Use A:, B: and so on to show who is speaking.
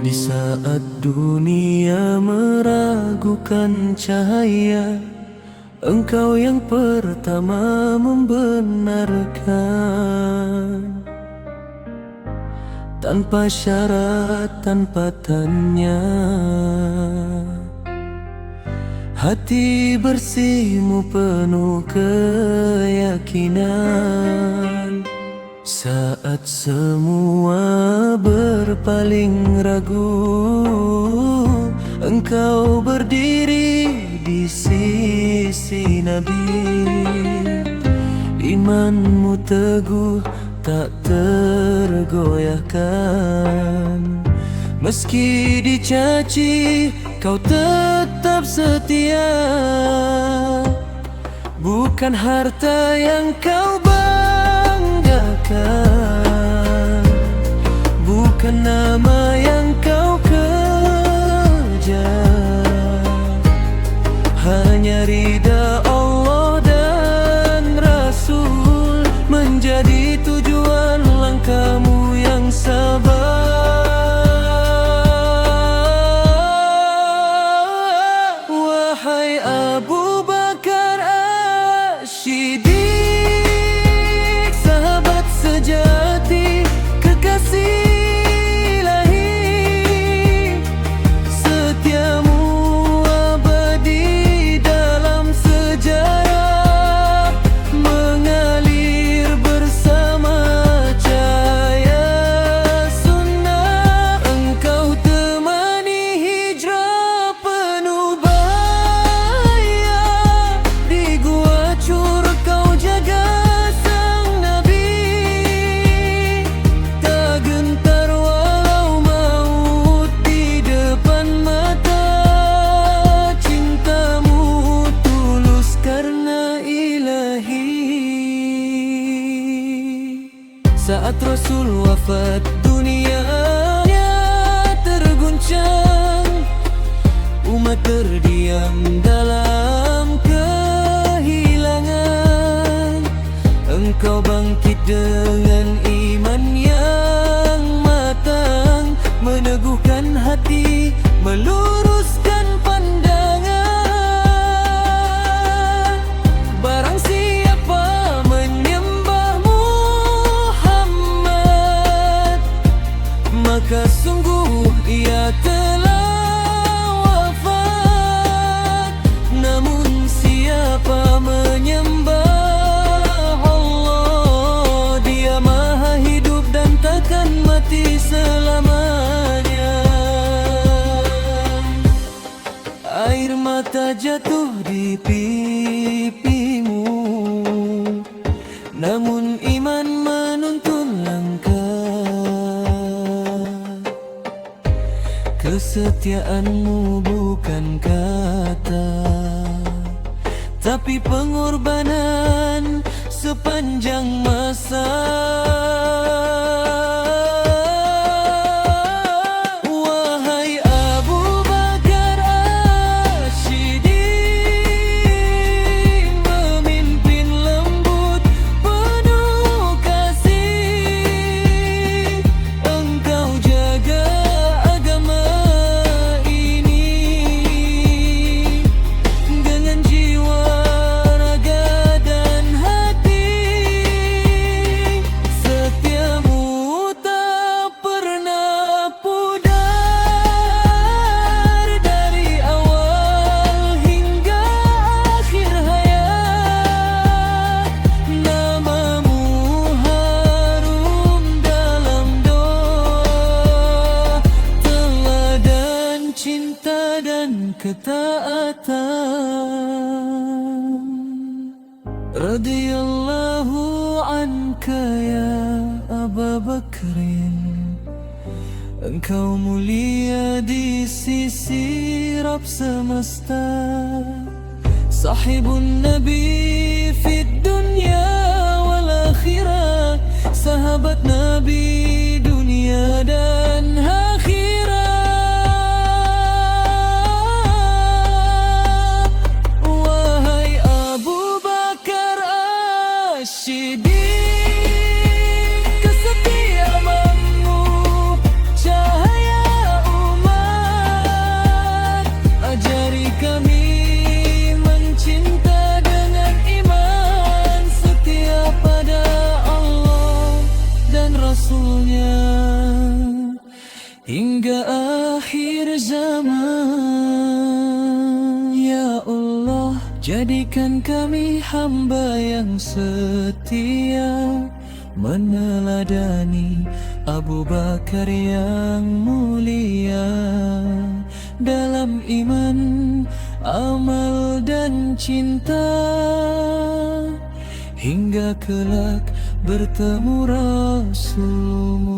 A: Di saat dunia meragukan cahaya, Engkau yang pertama membenarkan. Tanpa syarat, tanpa tanya, hati bersihmu penuh keyakinan. Saat semua berpaling ragu, Engkau berdiri di sisi Nabi. Imanmu teguh, tak tergoyahkan. Meski dicaci, kau tetap setia. Bukan harta yang kau banggakan, bukan nama yang kau kejar, hanya ridha Allah dan Rasul menjadi tujuan langkahmu yang sabar. Wahai Abu Bakar As-Siddiq, sahabat sejati, kekasih ilahi, setiamu abadi dalam sejarah, mengalir bersama cahaya sunnah. Engkau temani hijrah penuh bahaya, di gua Cur kau jaga sang Nabi. Tak gentar walau maut di depan mata, cintamu tulus karena ilahi. Saat Rasul wafat, dunianya terguncang, umat terdiam dalam kehilangan. Engkau bangkit dengan iman yang matang, meneguhkan hati, meluruskan pandangan. Barang siapa menyembah Muhammad, maka sungguh ia telah wafat. Namun siapa menyembah Allah, dia maha hidup dan takkan mati selamanya. Air mata jatuh di pipimu, namun iman menuntun langkah. Kesetiaanmu bukan kata, tapi pengorbanan sepanjang masa. Wahai Abu Bakar As-Siddiq, memimpin lembut penuh kasih. Engkau jaga agama ini dengan jiwa, raga dan hati. Setiamu tak pernah pudar, dari awal hingga akhir hayat. Namamu harum dalam doa, teladan cinta dan ketaatan. Radhiyallahu anka ya Aba Bakrin, engkau mulia di sisi Rabb semesta. Sahibun Nabi fid dunya wal akhirah, sahabat Nabi dunia dan akhirat. Wahai Abu Bakar As-Siddiq, kesetiaanmu cahaya hingga akhir zaman. Ya Allah, jadikan kami hamba yang setia, meneladani Abu Bakar yang mulia dalam iman, amal dan cinta, hingga kelak bertemu Rasulmu.